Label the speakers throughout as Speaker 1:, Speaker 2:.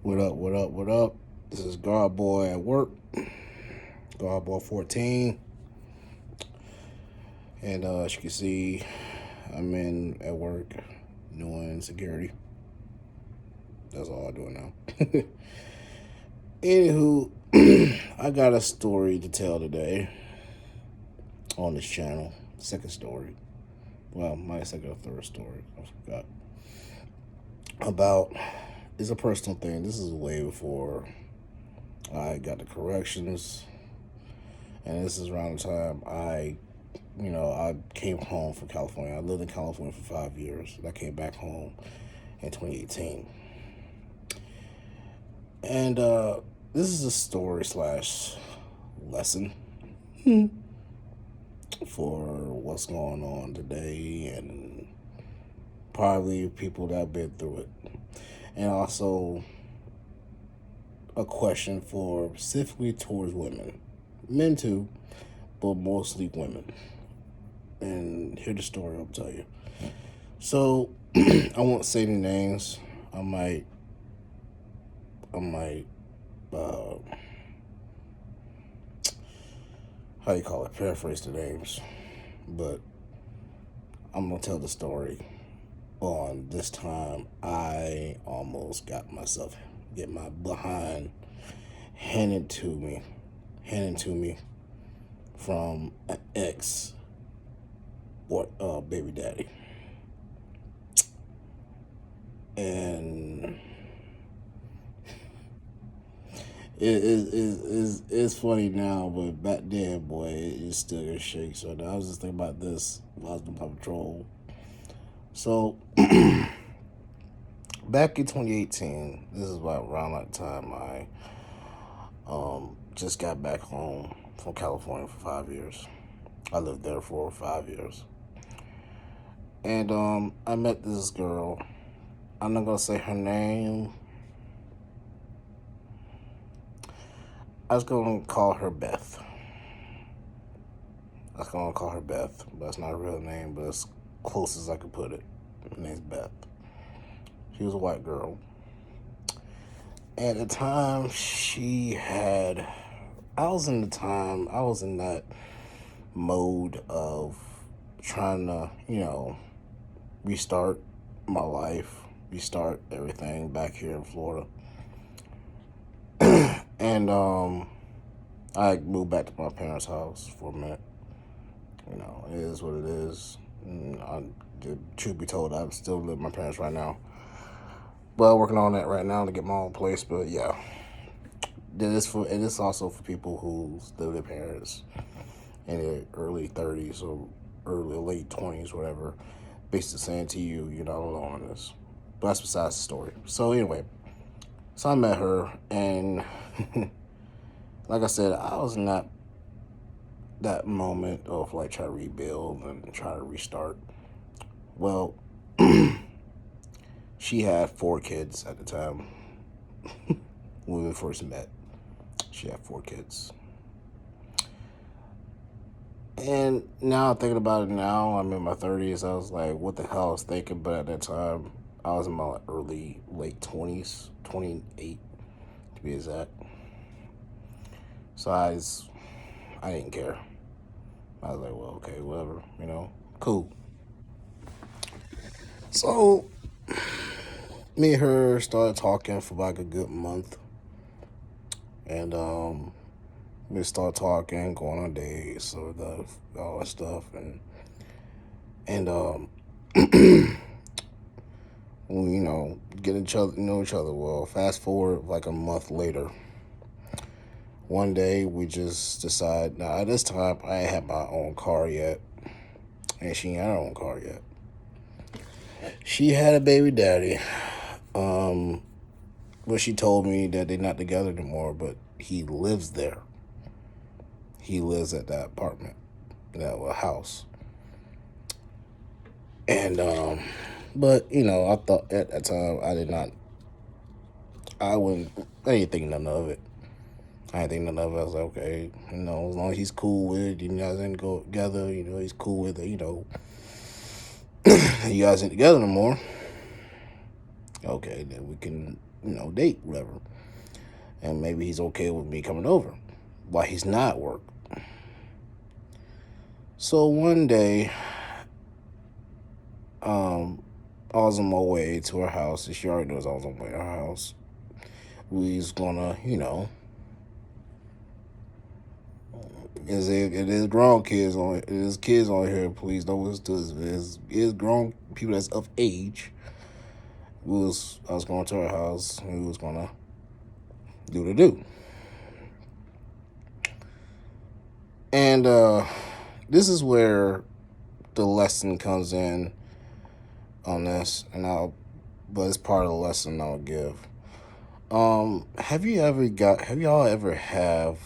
Speaker 1: What up, what up, what up? This is God Boy at work, God Boy 14. And as you can see, I'm in at work doing security. That's all I'm doing now. Anywho, I got a story to tell today on this channel. Second story. Well, my second or third story. I forgot. About, it's a personal thing. This is way before I got the corrections. And this is around the time I came home from California. I lived in California for 5 years. I came back home in 2018. And this is a story slash lesson for what's going on today and probably people that have been through it. And also a question for specifically towards women. Men too, but mostly women. And here's the story I'll tell you. So I won't say any names. I might how you call it, paraphrase the names. But I'm gonna tell the story on this time I almost got myself get my behind handed to me from an ex baby daddy. And it's funny now, but back then, boy, it still gets shake. So I was just thinking about this while I was doing my patrol. So back in 2018, this is about around that time I just got back home from California for 5 years. I lived there for 5 years. And I met this girl. I'm not gonna say her name. I was gonna call her Beth. I was gonna call her Beth, but it's not her real name, but it's close as I could put it. Her name's Beth. She was a white girl. At the time, I was in that mode of trying to, restart my life, restart everything back here in Florida. And I moved back to my parents' house for a minute. It is what it is. Truth be told, I still live with my parents right now. But working on that right now to get my own place. But yeah, it is also for people who live with their parents in their early 30s or early late 20s, whatever. Basically saying to you, you're not alone in this. But that's besides the story. So anyway, so I met her, and like I said, I was in that moment of like try to rebuild and try to restart. Well, she had 4 kids at the time when we first met. She had 4 kids. And now thinking about it now, I'm in my 30s. I was like, what the hell I was thinking? But at that time, I was in my late 20s, 28 to be exact. So I didn't care. I was like, well, okay, whatever, cool. So me and her started talking for like a good month. And we started talking, going on dates, all that stuff, and we, get know each other well. Fast forward like a month later. One day we just decide. Now at this time I ain't had my own car yet, and she ain't had her own car yet. She had a baby daddy. But she told me that they're not together anymore, but he lives there. He lives at that apartment, that house. And but I thought at that time I didn't think none of it. I didn't think none of it. I was like, okay, as long as he's cool with it, you guys didn't go together, he's cool with it, you guys ain't together no more. Okay, then we can date, whatever. And maybe he's okay with me coming over while he's not at work. So one day, I was on my way to her house. She already knows I was on my way to her house. We was gonna, it is grown kids on it is kids on here. Please don't listen to this. It is grown people that's of age. I was going to her house and we was gonna do the do. And this is where the lesson comes in on this, but it's part of the lesson I'll give. Have y'all ever have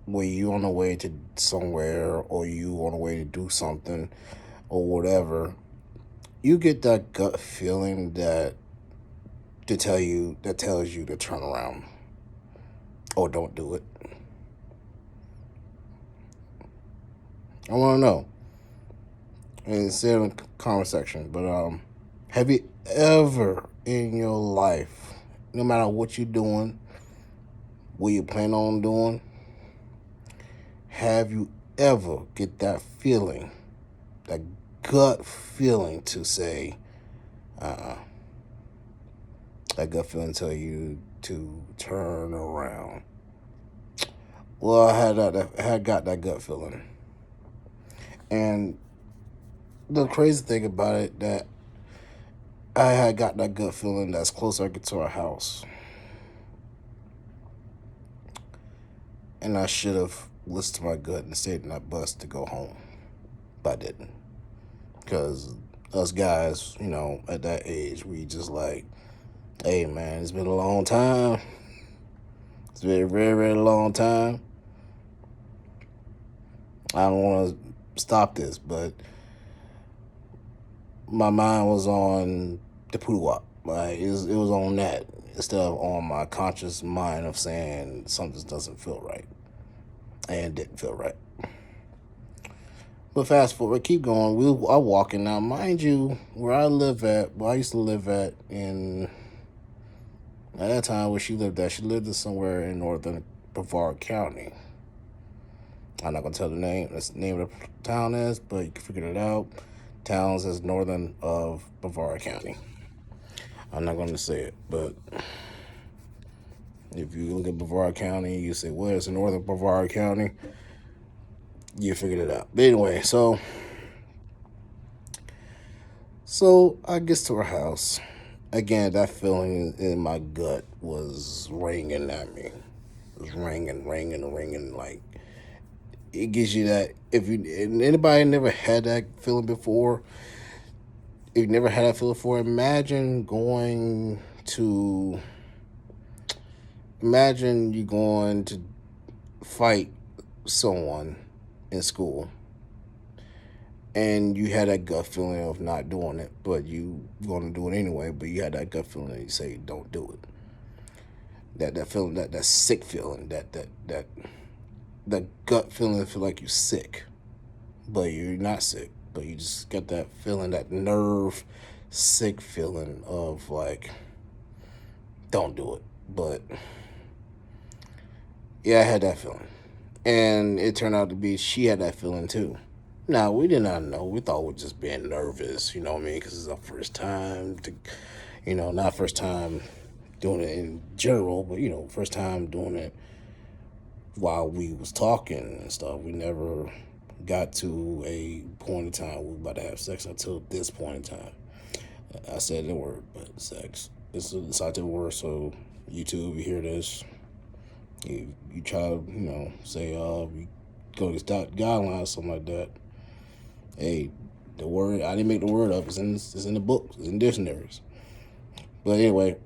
Speaker 1: where you on the way to somewhere or you on the way to do something or whatever, you get that gut feeling that tells you to turn around or don't do it? I want to know. And say it in the comment section. But have you ever in your life, no matter what you're doing, what you plan on doing, have you ever get that feeling, that gut feeling to say, that gut feeling tell you to turn around? Well, I had got that gut feeling. And the crazy thing about it, that I had got that gut feeling that's closer I get to our house. And I should have listened to my gut and stayed in that bus to go home. But I didn't. Because us guys, at that age, we just like, hey man, it's been a long time. It's been a very, very long time. I don't want to stop this, but my mind was on the Poodle Wop. Like, it was on that instead of on my conscious mind of saying something doesn't feel right. And it didn't feel right. But fast forward, keep going. I'm walking now. Mind you, where I used to live at at that time where she lived somewhere in northern Brevard County. I'm not going to tell the name of the town is, but you can figure it out. Towns is northern of Brevard County. I'm not going to say it, but if you look at Brevard County, you say, well, it's in northern Brevard County. You figured it out. But anyway, so I get to her house. Again, that feeling in my gut was ringing at me. It was ringing. Like, it gives you that. If anybody never had that feeling before, if you never had that feeling before, imagine you going to fight someone in school, and you had that gut feeling of not doing it, but you going to do it anyway. But you had that gut feeling that you say don't do it. That feeling, that sick feeling, that gut feeling, feel like you're sick, but you're not sick. But you just get that feeling, that nerve sick feeling of like, don't do it. But yeah, I had that feeling. And it turned out to be she had that feeling too. Now, we did not know. We thought we were just being nervous, you know what I mean? Because it's our first time not first time doing it in general, but, first time doing it while we was talking and stuff. We never got to a point in time we were about to have sex until this point in time. I said the word, but sex. It's a decided word, so YouTube, you hear this. You try to, say, you go to this guidelines, something like that. Hey, the word, I didn't make the word up. It's in the books. It's in dictionaries. But anyway,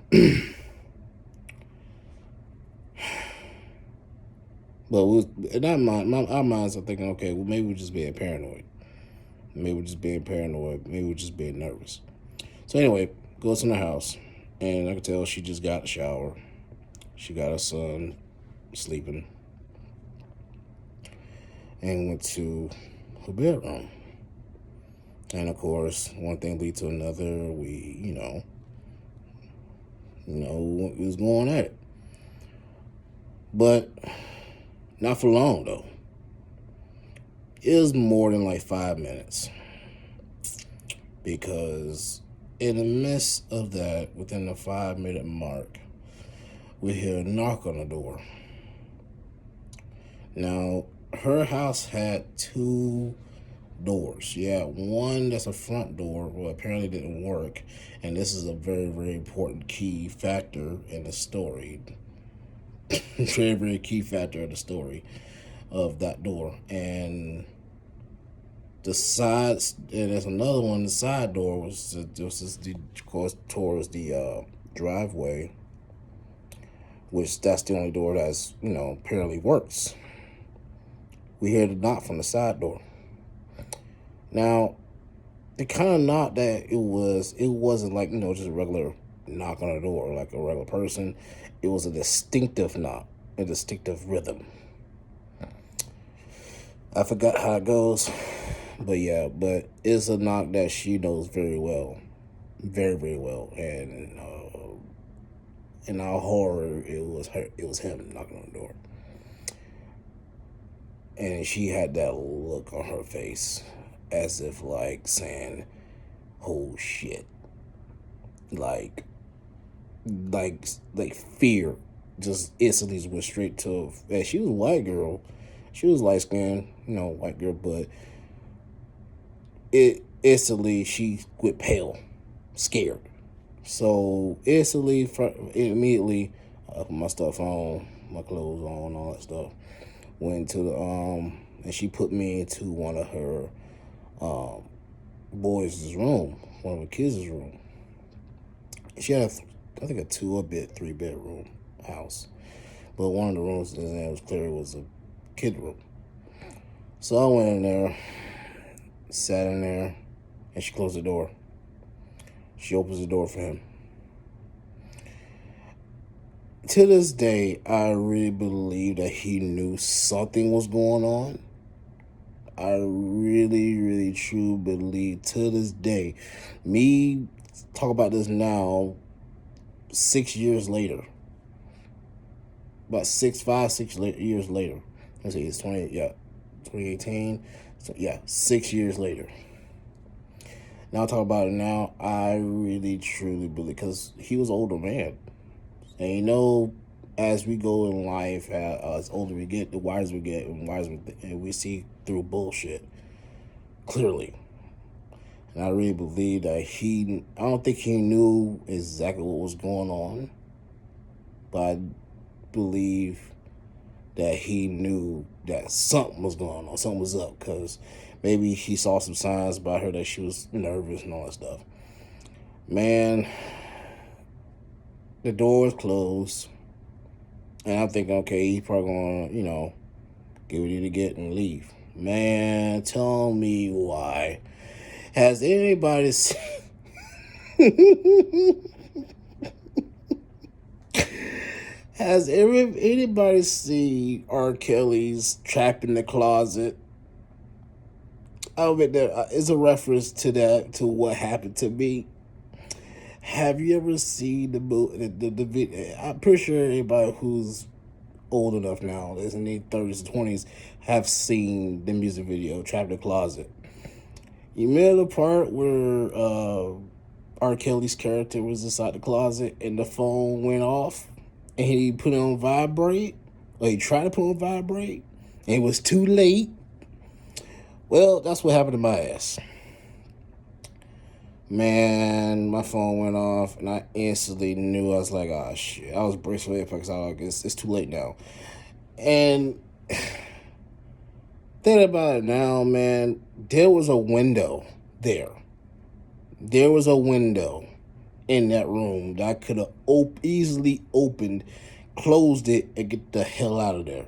Speaker 1: but in our minds are thinking, okay, well, maybe we're just being paranoid. Maybe we're just being nervous. So anyway, goes in the house, and I can tell she just got a shower. She got her son sleeping, and went to her bedroom. And of course, one thing leads to another. We, We was going at it. But not for long, though. It was more than like 5 minutes. Because in the midst of that, within the 5 minute mark, we hear a knock on the door. Now, her house had two doors. She had one that's a front door, well, apparently didn't work. And this is a very, very important key factor in the story. Very, very key factor in the story of that door. And the sides, and there's another one, the side door was just of course, towards the driveway, which that's the only door that's, apparently works. We hear the knock from the side door. Now, the kind of knock that it wasn't like, just a regular knock on the door, like a regular person. It was a distinctive knock, a distinctive rhythm. I forgot how it goes, but yeah, but it's a knock that she knows very well. Very, very well. And in our horror, it was him knocking on the door. And she had that look on her face as if like saying, oh shit. Like fear just instantly went straight to her. And she was a white girl. She was light skinned, white girl, but it instantly she went pale, scared. So immediately, I put my stuff on, my clothes on, all that stuff. Went to the and she put me into one of her boys' room, one of the kids' room. She had, I think, a 3-bedroom house, but one of the rooms that was clear was a kid room. So I went in there, sat in there, and she closed the door. She opens the door for him. To this day, I really believe that he knew something was going on. I really, really, truly believe to this day. Me talk about this now, 6 years later. About 6 years later. Let's see, it's 2018. So yeah, 6 years later. Now I talk about it now, I really, truly believe, because he was an older man. And as we go in life, as older we get, the wiser we get, and we see through bullshit clearly. And I really believe that I don't think he knew exactly what was going on, but I believe that he knew that something was going on, something was up, because maybe he saw some signs about her that she was nervous and all that stuff. Man, the door was closed, and I'm thinking, okay, he's probably going to, get ready to get and leave. Man, tell me why. Has anybody seen... Has anybody seen R. Kelly's Trapped in the Closet? I bet there is a reference to that, to what happened to me. Have you ever seen the video? I'm pretty sure anybody who's old enough now, is in their 30s, 20s, have seen the music video, Trapped in the Closet. You remember the part where R. Kelly's character was inside the closet and the phone went off and he put it on vibrate, or he tried to put it on vibrate, and it was too late? Well, that's what happened to my ass. Man, my phone went off, and I instantly knew. I was like, oh, shit. I was bracing for because I was like, it's too late now. And thinking about it now, man, there was a window there. There was a window in that room that I could have easily opened, closed it, and get the hell out of there.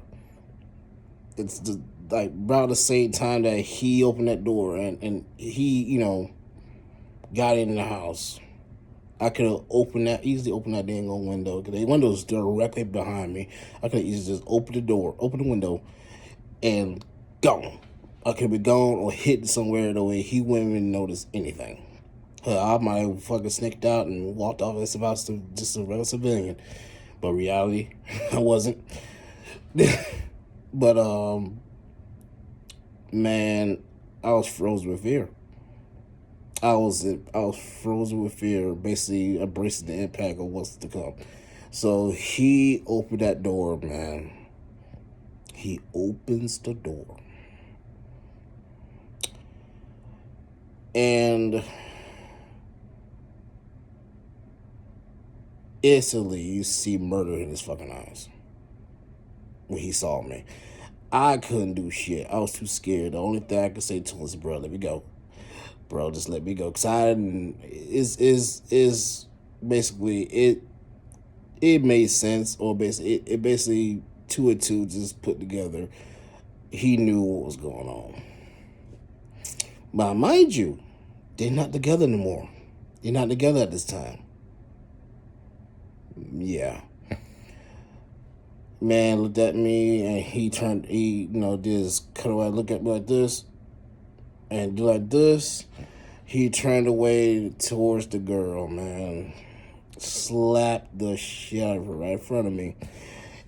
Speaker 1: It's about the same time that he opened that door and he, got in the house. I could have easily opened that dang old window, because the window was directly behind me. I could have easily just opened the window, and gone. I could have been gone or hidden somewhere the way he wouldn't even notice anything. I might have fucking sneaked out and walked off as about just a regular civilian, but reality, I wasn't. But man, I was frozen with fear. I was frozen with fear, basically embracing the impact of what's to come. So he opened that door, man. He opens the door, and instantly you see murder in his fucking eyes when he saw me. I couldn't do shit. I was too scared. The only thing I could say to him was, "Bro, let me go, bro. Just let me go." Cause I is basically it. It made sense, or basically it basically two and two just put together. He knew what was going on. But mind you, they're not together anymore. They're not together at this time. Yeah. Man looked at me and did his cutaway, look at me like this, and do like this. He turned away towards the girl, man. Slapped the shit out of her right in front of me.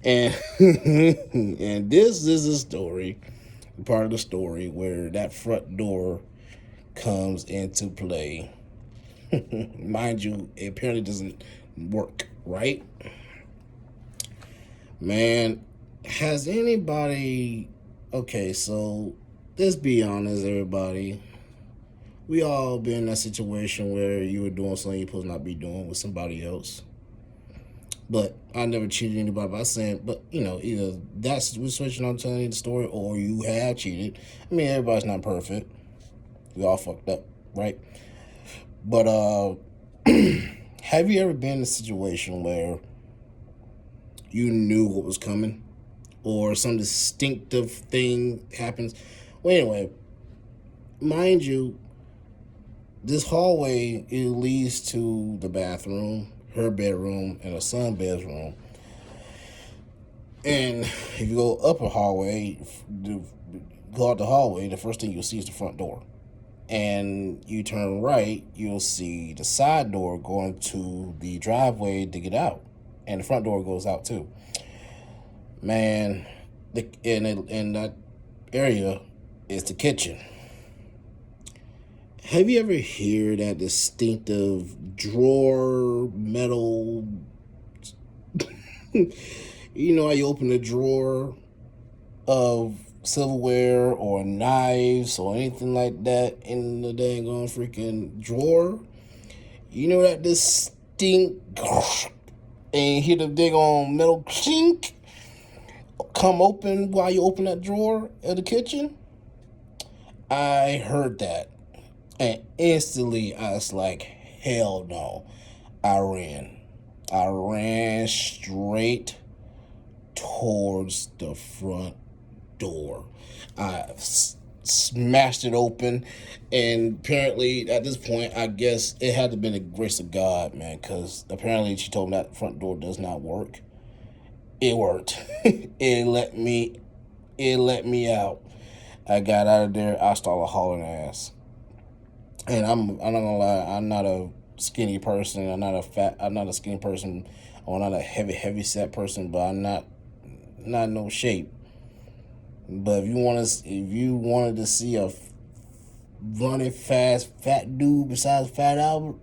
Speaker 1: And and this is a story, part of the story where that front door comes into play. Mind you, it apparently doesn't work, right? Man, has anybody... Okay, so let's be honest, everybody. We all been in that situation where you were doing something you're supposed to not be doing with somebody else. But I never cheated anybody by saying, but either that's the situation I'm telling you the story, or you have cheated. I mean, everybody's not perfect. We all fucked up, right? But have you ever been in a situation where you knew what was coming, or some distinctive thing happens? Well, anyway, mind you, this hallway, it leads to the bathroom, her bedroom, and her son's bedroom. And if you go up a hallway, go out the hallway, the first thing you'll see is the front door. And you turn right, you'll see the side door going to the driveway to get out. And the front door goes out too. Man, in that area is the kitchen. Have you ever heard that distinctive drawer metal? You know how you open the drawer of silverware or knives or anything like that in the dang on freaking drawer? You know that distinct and hear the big on metal chink come open while you open that drawer of the kitchen? I heard that. And instantly, I was like, hell no. I ran. I ran straight towards the front door. I smashed it open. And apparently, at this point, I guess it had to have been the grace of God, man. Because apparently, she told me that front door does not work. It worked. It let me out. I got out of there. I started hauling ass. And I'm not gonna lie, I'm not a skinny person. I'm not a skinny person, or not a heavy set person. But I'm not in no shape. But if you wanted to see a running fast fat dude besides Fat Albert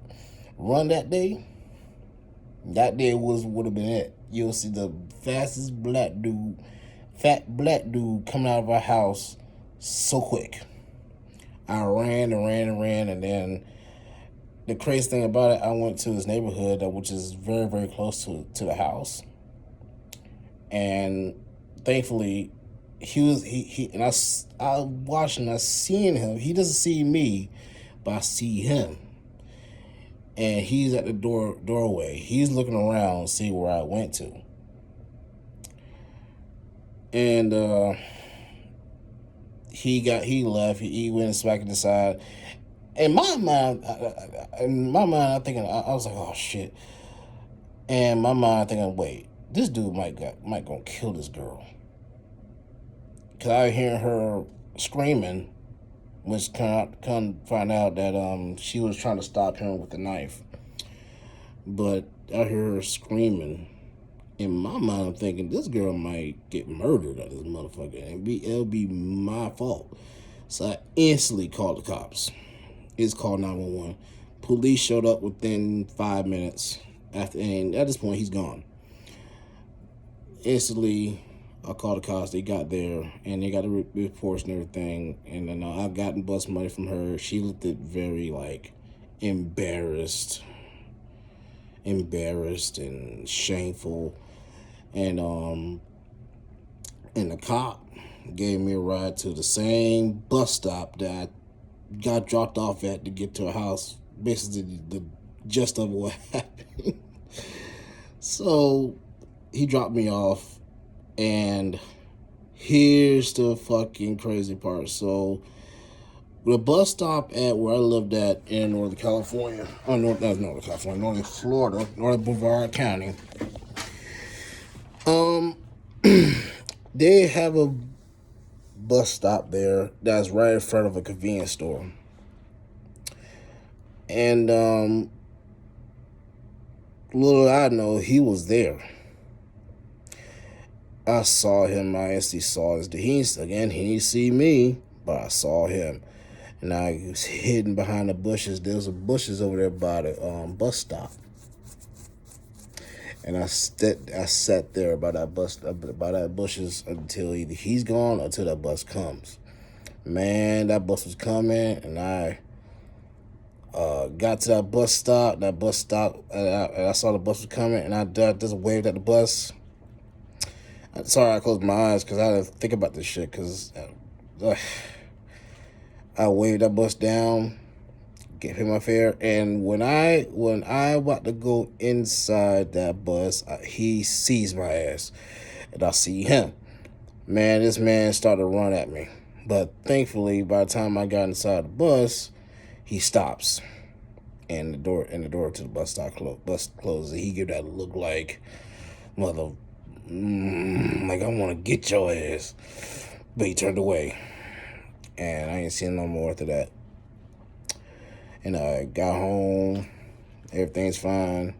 Speaker 1: run that day would have been it. You'll see the fastest fat black dude coming out of our house so quick. I ran, and then the crazy thing about it, I went to this neighborhood which is very, very close to the house, and thankfully, and I watched him, I seen him. He doesn't see me, but I see him, and he's at the doorway. He's looking around, see where I went to, and he left. He went and smacked it aside. In my mind, I'm thinking, I was like, oh shit. And my mind thinking, wait, this dude might gonna kill this girl. Cause I hear her screaming, which come find out that she was trying to stop him with the knife. But I hear her screaming. In my mind, I'm thinking this girl might get murdered at this motherfucker, and it'll be my fault. So I instantly called the cops. It's called 911. Police showed up within 5 minutes. And at this point, he's gone. Instantly, I called the cops. They got there, and they got the reports and everything. And then I got bus money from her. She looked at very, like, embarrassed and shameful. And the cop gave me a ride to the same bus stop that I got dropped off at to get to a house. Basically, the gist of what happened. So he dropped me off, and here's the fucking crazy part. So the bus stop at where I lived at in Northern California, Northern Florida, Northern Brevard County, they have a bus stop there that's right in front of a convenience store. And little I know, he was there. I saw him. I instantly saw his. He didn't see me, but I saw him. And I was hidden behind the bushes. There was bushes over there by the bus stop. And I sat there by that bushes until either he's gone or until that bus comes. Man, that bus was coming, and I got to that bus stop. And I saw the bus was coming, and I just waved at the bus. Sorry, I closed my eyes because I had to think about this shit. Because I waved that bus down, gave him my fare, and when I about to go inside that bus, he sees my ass, and I see him. Man, this man started to run at me, but thankfully, by the time I got inside the bus, he stops, and the door to the bus stop closes. He gave that look like like I want to get your ass, but he turned away, and I ain't seen no more after that. And I got home, everything's fine.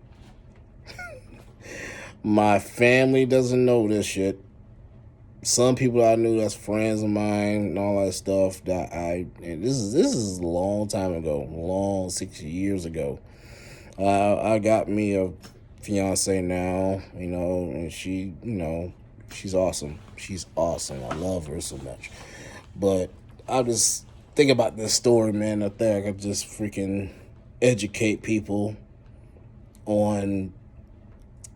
Speaker 1: My family doesn't know this shit. Some people I knew that's friends of mine and all that stuff and this is a long time ago, 6 years ago. I got me a fiance now, and she, she's awesome. She's awesome. I love her so much. But I just think about this story, man. I think I could just freaking educate people on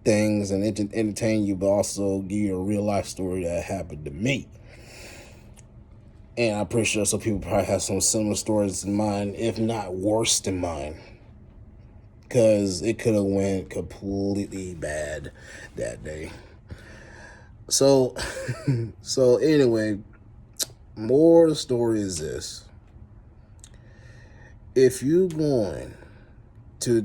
Speaker 1: things and entertain you, but also give you a real life story that happened to me. And I'm pretty sure some people probably have some similar stories in mind, if not worse than mine. Because it could have went completely bad that day. So anyway, more of the story is this. If you go to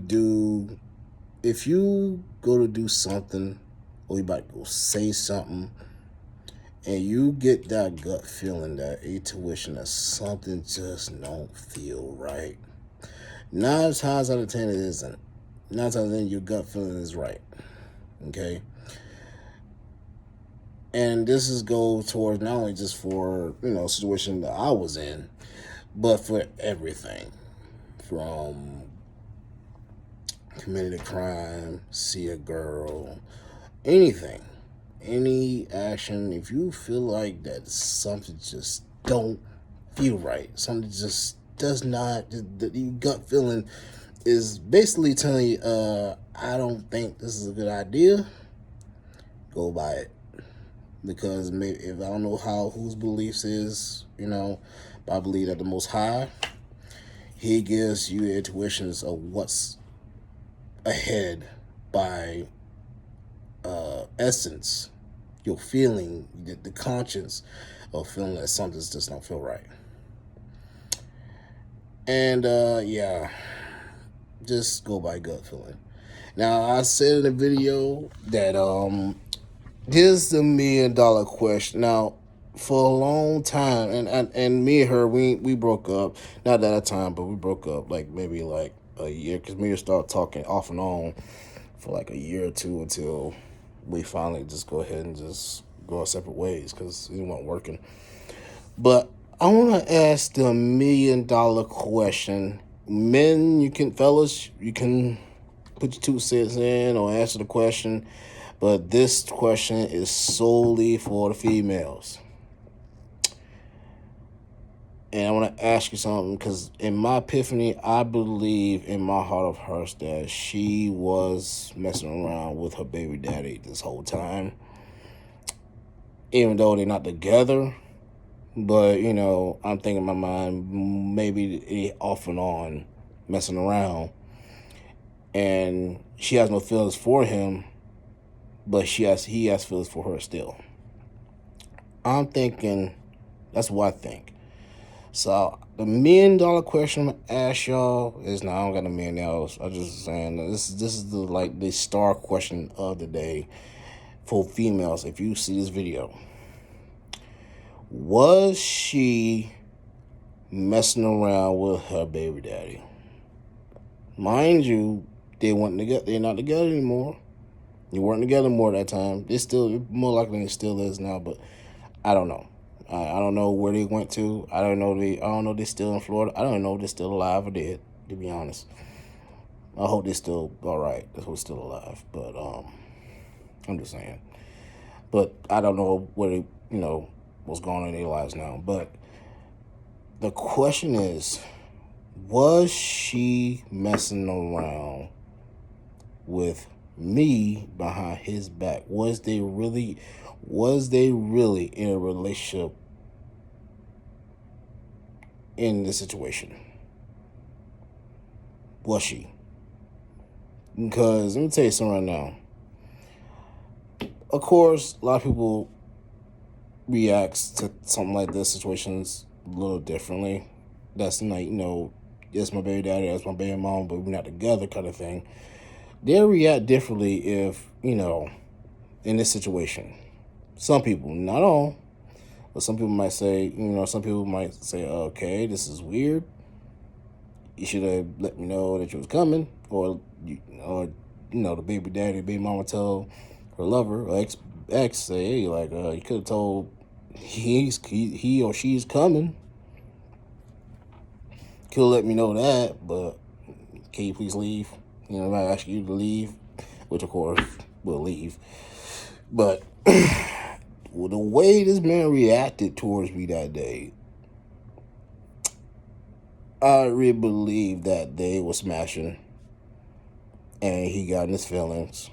Speaker 1: do something, or you about to go say something, and you get that gut feeling, that intuition that something just don't feel right, 9 times out of 10 it isn't. 9 times out of 10 your gut feeling is right. Okay? And this is go towards not only just for, situation that I was in, but for everything. From committing a crime, see a girl, anything. Any action, if you feel like that something just don't feel right, something just does not, the gut feeling is basically telling you, I don't think this is a good idea, go by it. Because maybe, if I don't know whose beliefs is, but I believe that the Most High, He gives you intuitions of what's ahead by essence, your feeling, the conscience of feeling that something just don't feel right. And just go by gut feeling. Now, I said in the video that here's the $1 million question. Now, for a long time, and me and her, we broke up. Not at that time, but we broke up like maybe like a year, because me and her started talking off and on for like a year or two until we finally just go ahead and just go our separate ways because it wasn't working. But I want to ask the $1 million question. Men, you can, fellas, you can put your 2 cents in or answer the question, but this question is solely for the females. And I want to ask you something, because in my epiphany, I believe in my heart of hearts that she was messing around with her baby daddy this whole time. Even though they're not together, but, I'm thinking in my mind, maybe they off and on messing around. And she has no feelings for him, but he has feelings for her still. I'm thinking, that's what I think. So the $1 million question I'm gonna ask y'all is, now I don't got $1 million. I'm just saying this is the star question of the day for females. If you see this video, was she messing around with her baby daddy? Mind you, they weren't together. They're not together anymore. They weren't together more at that time. They still, more likely, it still is now, but I don't know. I don't know where they went to. I don't know they're still in Florida. I don't know if they're still alive or dead, to be honest. I hope they're still all right. That's what's still alive. But I'm just saying. But I don't know what what's going on in their lives now. But the question is, was she messing around with me behind his back? Was they really in a relationship in this situation? Was she? Because let me tell you something right now. Of course, a lot of people react to something like this situations a little differently. That's like, it's my baby daddy, that's my baby mom, but we're not together kind of thing. They'll react differently if, in this situation. Some people, not all, but some people might say, okay, this is weird. You should have let me know that you was coming, or the baby daddy, baby mama tell her lover or ex say, hey, like, you could have told he or she's coming. Could have let me know that, but can you please leave? I'm not asking you to leave, which of course will leave. But well, the way this man reacted towards me that day, I really believe that they were smashing, and he got in his feelings.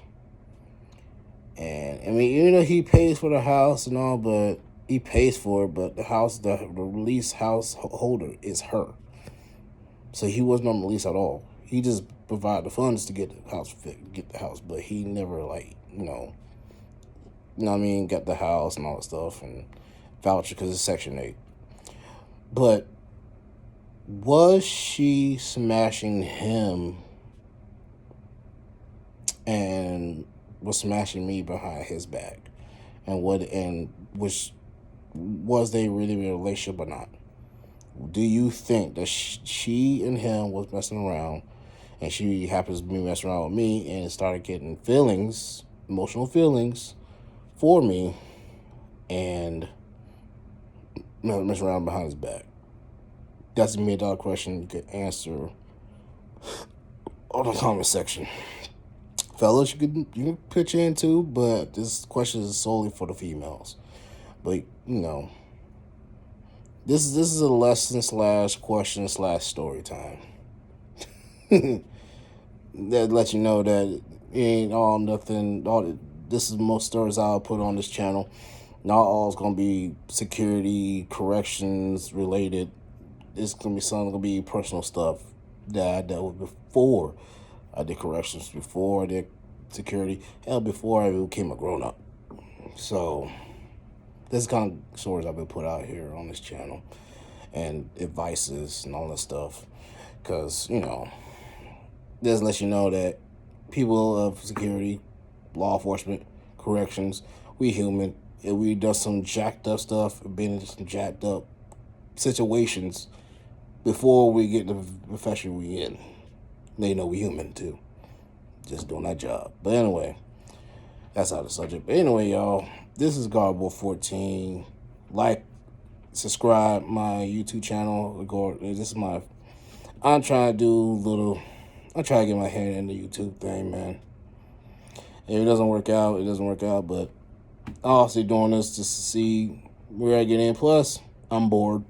Speaker 1: And I mean, he pays for the house and all, but he pays for it. But the house, the lease house holder is her, so he wasn't on the lease at all. He just provided the funds to get the house, but he never got the house and all that stuff and voucher because it's Section 8. But was she smashing him and was smashing me behind his back? And was they really in a relationship or not? Do you think that she and him was messing around, and she happens to be messing around with me and started getting emotional feelings for me, and messing around behind his back? That's a $1 million question. You could answer on the comment section. Fellas, you can pitch in too, but this question is solely for the females. But this is a lesson / question / story time. That lets you know that it ain't all nothing. This is most stories I'll put on this channel. Not all is gonna be security, corrections related. It's gonna be some gonna be personal stuff that I dealt with before I did corrections, before I did security, hell, before I became a grown up. So this is kind of stories I've been put out here on this channel, and advices and all that stuff, because this lets you know that people of security, law enforcement, corrections, we human, and we done some jacked up stuff, been in some jacked up situations before we get the profession we in. They know we human too, just doing that job. But anyway, that's out of the subject. But anyway, y'all, this is Garbo 14. Like, subscribe my YouTube channel. This is my. I'm trying to do little. I'm trying to get my hand in the YouTube thing, man. If it doesn't work out, it doesn't work out. But I'm also doing this just to see where I get in. Plus, I'm bored.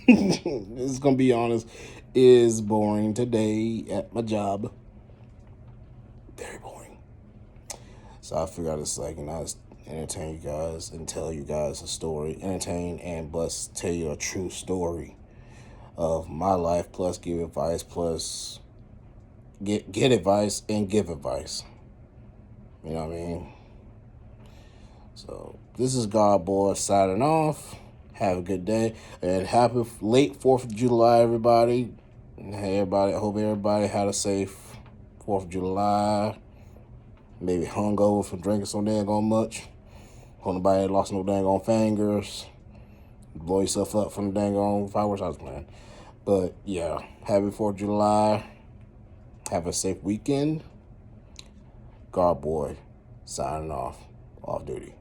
Speaker 1: It's gonna be honest, is boring today at my job. Very boring. So I figured it's like, just entertain you guys and tell you guys a story, entertain and plus tell you a true story of my life, plus give advice, plus get advice and give advice. You know what I mean? So this is God Boy signing off. Have a good day and happy late 4th of July, everybody. Hey, everybody. I hope everybody had a safe 4th of July. Maybe hungover from drinking so dang on much. Hope nobody lost no dang on fingers. Blow yourself up from the dang on fireworks I was playing. But yeah, happy 4th of July. Have a safe weekend. God Boy signing off. Off duty.